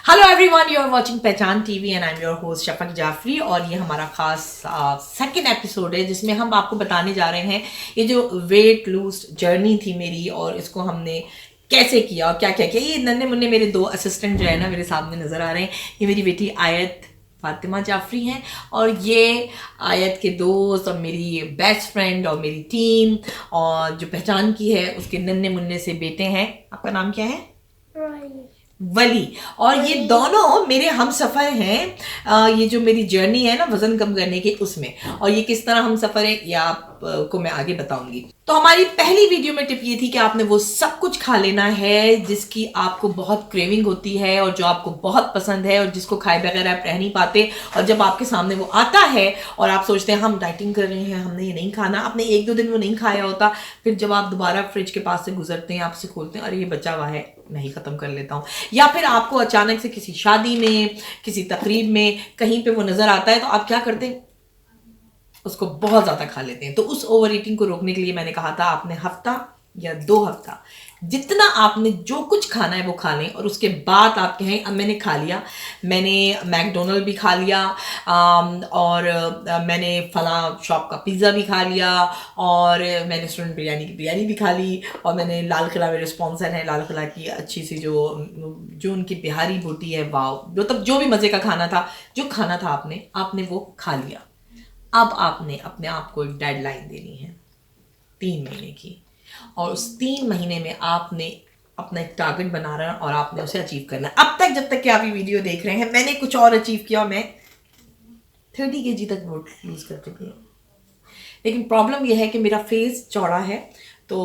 Hello everyone, you are watching Pehchaan TV and I am your host Shafaq Jafri. और ये हमारा खास सेकंड एपिसोड है जिसमें हम आपको बताने जा रहे हैं ये जो वेट लूज जर्नी थी मेरी और इसको हमने कैसे किया और क्या क्या किया। ये नन्हे मुन्ने मेरे दो असिस्टेंट जो है ना मेरे सामने नज़र आ रहे हैं। ये मेरी बेटी आयत फातिमा जाफरी हैं और ये आयत के दोस्त और मेरी बेस्ट फ्रेंड और मेरी टीम और जो पहचान की है उसके नन्हे मुन्ने से बेटे हैं। आपका नाम क्या है? वली। और ये दोनों मेरे हम सफ़र हैं ये जो मेरी जर्नी है ना वज़न कम करने की उसमें। और ये किस तरह हम सफ़र है ये आपको मैं आगे बताऊंगी। तो हमारी पहली वीडियो में टिप ये थी कि आपने वो सब कुछ खा लेना है जिसकी आपको बहुत क्रेविंग होती है और जो आपको बहुत पसंद है और जिसको खाए बगैर आप रह नहीं पाते। और जब आपके सामने वो आता है और आप सोचते हैं हम डाइटिंग कर रहे हैं, हमने ये नहीं खाना, आपने एक दो दिन वो नहीं खाया होता, फिर जब आप दोबारा फ्रिज के पास से गुजरते हैं आपसे खोलते हैं अरे ये बचा हुआ है नहीं ख़त्म कर लेता हूँ। या फिर आपको अचानक से किसी शादी में किसी तकरीब में कहीं पे वो नज़र आता है तो आप क्या करते हैं? उसको बहुत ज़्यादा खा लेते हैं। तो उस ओवर ईटिंग को रोकने के लिए मैंने कहा था आपने हफ्ता या 2 हफ्ता जितना आपने जो कुछ खाना है वो खा लें। और उसके बाद आप कहें अब मैंने खा लिया, मैंने मैकडोनल्ड भी खा लिया और मैंने फला शॉप का पिज़्ज़ा भी खा लिया और मैंने रेस्टोरेंट बिरयानी की बिरयानी भी खा ली और मैंने लाल किला मेरे स्पॉन्सर हैं लाल किला की अच्छी सी जो उनकी बिहारी बोटी है वाव, मतलब जो भी मज़े का खाना था जो खाना था आपने वो खा लिया। अब आपने अपने आप को एक डेडलाइन देनी है 3 महीने की और उस 3 महीने में आपने अपना एक टारगेट बना रहा है और आपने उसे अचीव करना है। अब तक जब तक कि आप ये वीडियो देख रहे हैं मैंने कुछ और अचीव किया और मैं 30 kg तक वेट लूज कर चुकी हूँ। लेकिन प्रॉब्लम यह है कि मेरा फेस चौड़ा है तो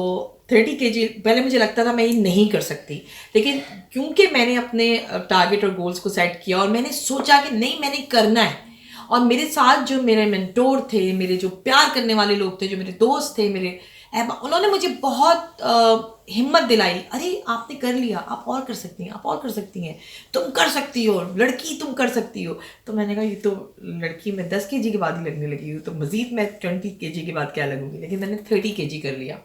30 kg पहले मुझे लगता था मैं ये नहीं कर सकती, लेकिन क्योंकि मैंने अपने टारगेट और गोल्स को सेट किया और मैंने सोचा कि नहीं मैंने करना है। और मेरे साथ जो मेरे मेंटोर थे, मेरे जो प्यार करने वाले लोग थे, जो मेरे दोस्त थे, मेरे उन्होंने मुझे बहुत हिम्मत दिलाई। अरे आपने कर लिया, आप और कर सकती हैं, आप और कर सकती हैं, तुम कर सकती हो, लड़की तुम कर सकती हो। तो मैंने कहा ये तो लड़की मैं 10 kg के बाद ही लगने लगी हूँ तो मज़ीद मैं 20 kg के बाद क्या लगूंगी। लेकिन मैंने 30 kg कर लिया।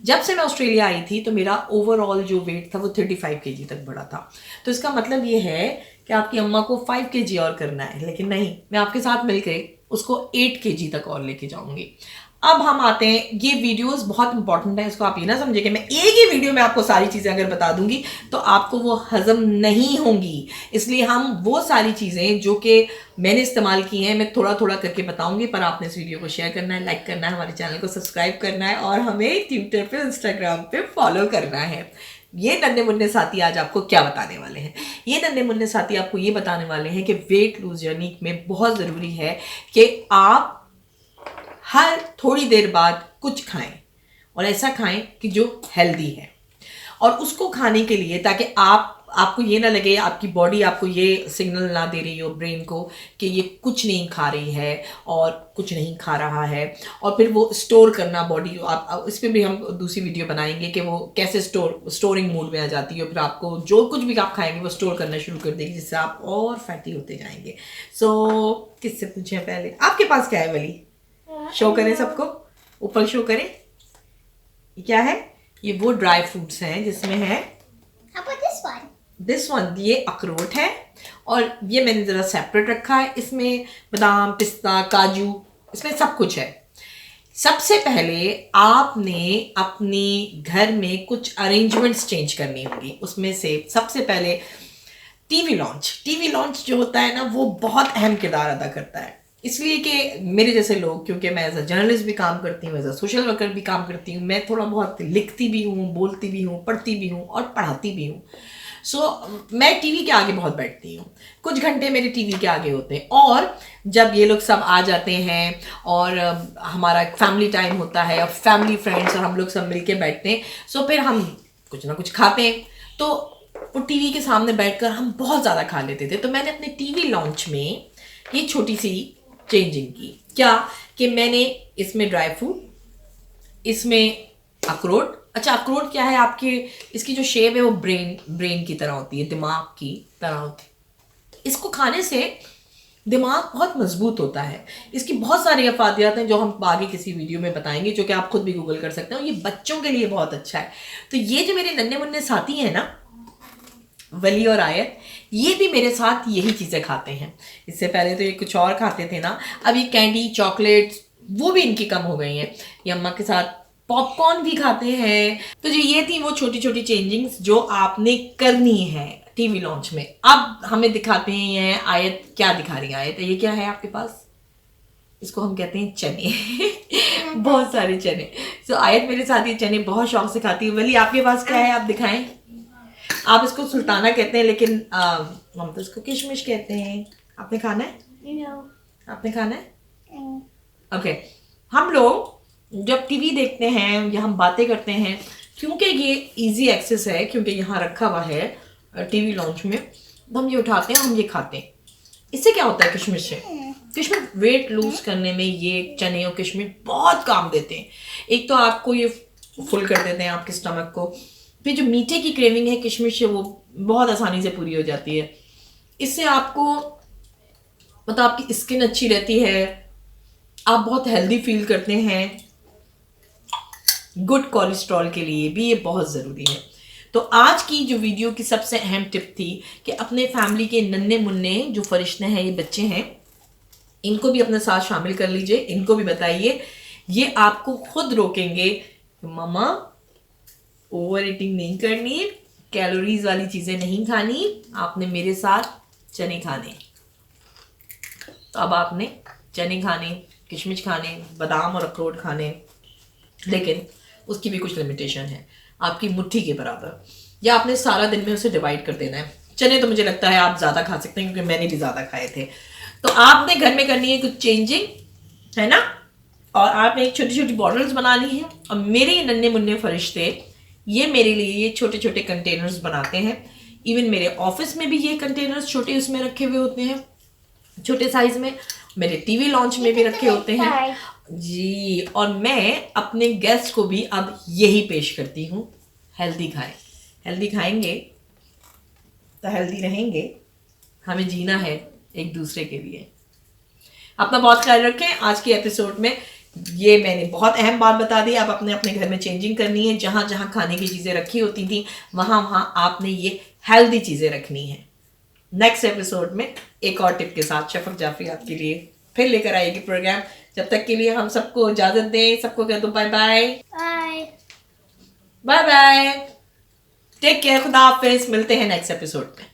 जब से मैं ऑस्ट्रेलिया आई थी तो मेरा ओवरऑल जो वेट था वो 35 kg तक बढ़ा था। तो इसका मतलब ये है कि आपकी अम्मा को 5 kg और करना है, लेकिन नहीं, मैं आपके साथ मिलकर उसको 8 kg तक और लेके जाऊंगी। अब हम आते हैं, ये वीडियोस बहुत इंपॉर्टेंट है, इसको आप ये ना समझे कि मैं एक ही वीडियो में आपको सारी चीज़ें अगर बता दूंगी तो आपको वो हजम नहीं होंगी। इसलिए हम वो सारी चीज़ें जो कि मैंने इस्तेमाल की हैं मैं थोड़ा थोड़ा करके बताऊंगी। पर आपने इस वीडियो को शेयर करना है, लाइक करना है, हमारे चैनल को सब्सक्राइब करना है और हमें ट्विटर पे इंस्टाग्राम पे फॉलो करना है। ये नन्हे मुन्ने साथी आज आपको क्या बताने वाले हैं? ये नन्हे मुन्ने साथी आपको ये बताने वाले हैं कि वेट लूज जर्नी में बहुत ज़रूरी है कि आप हर थोड़ी देर बाद कुछ खाएं और ऐसा खाएं कि जो हेल्दी है। और उसको खाने के लिए ताकि आपको ये ना लगे, आपकी बॉडी आपको ये सिग्नल ना दे रही हो ब्रेन को कि ये कुछ नहीं खा रही है और कुछ नहीं खा रहा है। और फिर वो स्टोर करना बॉडी, आप इस पर भी हम दूसरी वीडियो बनाएंगे कि वो कैसे स्टोरिंग मोड में आ जाती है। फिर आपको जो कुछ भी आप खाएंगे वो स्टोर करना शुरू कर देगी जिससे आप और फैटी होते जाएंगे। सो किससे पूछें पहले, आपके पास क्या है वली? शो करें सबको, ऊपर शो करें। क्या है ये? वो ड्राई फ्रूट्स हैं जिसमें है दिस वन ये अखरोट है और ये मैंने ज़रा सेपरेट रखा है। इसमें बादाम, पिस्ता, काजू, इसमें सब कुछ है। सबसे पहले आपने अपने घर में कुछ अरेंजमेंट्स चेंज करनी होंगी। उसमें से सबसे पहले टीवी लॉन्च जो होता है ना वो बहुत अहम किरदार अदा करता है। इसलिए कि मेरे जैसे लोग, क्योंकि मैं एज अ जर्नलिस्ट भी काम करती हूँ, एज अ सोशल वर्कर भी काम करती हूँ, मैं थोड़ा बहुत लिखती भी हूँ, बोलती भी हूँ, पढ़ती भी हूँ और पढ़ाती भी हूँ। मैं टीवी के आगे बहुत बैठती हूँ, कुछ घंटे मेरे टीवी के आगे होते हैं। और जब ये लोग सब आ जाते हैं और हमारा फैमिली टाइम होता है और फैमिली फ्रेंड्स और हम लोग सब मिल के बैठते हैं, सो फिर हम कुछ ना कुछ खाते हैं। तो वो टीवी के सामने बैठकर हम बहुत ज़्यादा खा लेते थे। तो मैंने अपने टीवी लॉन्च में ये छोटी सी चेंजिंग की। क्या कि मैंने इसमें ड्राई फ्रूट, इसमें अखरोट। अच्छा अखरोट क्या है, आपके इसकी जो शेप है वो ब्रेन की तरह होती है, दिमाग की तरह होती है। इसको खाने से दिमाग बहुत मजबूत होता है। इसकी बहुत सारी अफादियात हैं जो हम आगे किसी वीडियो में बताएंगे, जो कि आप खुद भी गूगल कर सकते हो। ये बच्चों के लिए बहुत अच्छा है। तो ये जो मेरे नन्हे मुन्ने साथी हैं ना वली और आयत, ये भी मेरे साथ यही चीज़ें खाते हैं। इससे पहले तो ये कुछ और खाते थे ना, अब ये कैंडी चॉकलेट्स वो भी इनकी कम हो गई हैं। ये अम्मा के साथ पॉपकॉर्न भी खाते हैं। तो जो ये थी वो छोटी छोटी चेंजिंग्स जो आपने करनी है टीवी लॉन्च में। अब हमें दिखाते हैं ये आयत क्या दिखा रही है। आयत ये क्या है आपके पास? इसको हम कहते हैं चने। बहुत सारे चने। तो आयत मेरे साथ ये चने बहुत शौक से खाती है। वली आपके पास क्या है, आप दिखाएं। आप इसको सुल्ताना कहते हैं लेकिन हम तो इसको किशमिश कहते हैं। आपने खाना है? No. आपने खाना है? ओके। हम लोग जब टीवी देखते हैं या हम बातें करते हैं, क्योंकि ये इजी एक्सेस है, क्योंकि यहाँ रखा हुआ है टीवी लॉन्च में, तो हम ये उठाते हैं, हम ये खाते हैं। इससे क्या होता है किशमिश से? किशमिश वेट लूज करने में ये चने और किशमिश बहुत काम देते हैं। एक तो आपको ये फुल कर देते हैं आपके स्टमक को, फिर जो मीठे की क्रेविंग है किशमिश से वो बहुत आसानी से पूरी हो जाती है। इससे आपको मतलब आपकी स्किन अच्छी रहती है, आप बहुत हेल्दी फील करते हैं। गुड कोलेस्ट्रॉल के लिए भी ये बहुत ज़रूरी है। तो आज की जो वीडियो की सबसे अहम टिप थी कि अपने फैमिली के नन्हे मुन्ने जो फरिश्ते हैं, ये बच्चे हैं, इनको भी अपने साथ शामिल कर लीजिए। इनको भी बताइए, ये आपको खुद रोकेंगे कि मम्मा ओवर ईटिंग नहीं करनी, कैलोरीज वाली चीज़ें नहीं खानी, आपने मेरे साथ चने खाने। तो अब आपने चने खाने, किशमिश खाने, बादाम और अखरोट खाने, लेकिन उसकी भी कुछ लिमिटेशन है। आपकी मुट्ठी के बराबर, या आपने सारा दिन में उसे डिवाइड कर देना है। चने तो मुझे लगता है आप ज़्यादा खा सकते हैं क्योंकि मैंने भी ज़्यादा खाए थे। तो आपने घर में करनी है कुछ चेंजिंग, है ना, और आपने एक छोटी छोटी बॉटल्स बनानी है। और मेरे ये नन्हे मुन्ने फरिश्ते ये मेरे लिए ये छोटे छोटे कंटेनर्स बनाते हैं। इवन मेरे ऑफिस में भी ये कंटेनर्स छोटे उसमें रखे हुए होते हैं, छोटे साइज में। मेरे टीवी लॉन्च में भी रखे होते हैं जी। और मैं अपने गेस्ट को भी अब यही पेश करती हूँ, हेल्दी खाएं। हेल्दी खाएंगे तो हेल्दी रहेंगे। हमें जीना है एक दूसरे के लिए। अपना बहुत ख्याल रखें। आज के एपिसोड में ये मैंने बहुत अहम बात बता दी। आप अपने अपने घर में चेंजिंग करनी है। जहाँ जहाँ खाने की चीज़ें रखी होती थी वहाँ वहाँ आपने ये हेल्दी चीज़ें रखनी है। नेक्स्ट एपिसोड में एक और टिप के साथ शफक जाफरी आपके लिए फिर लेकर आएगी प्रोग्राम। जब तक के लिए हम सबको इजाजत दें। सबको कह दो bye bye. Bye. Bye bye, take care, खुदा हाफिज। मिलते हैं नेक्स्ट एपिसोड में।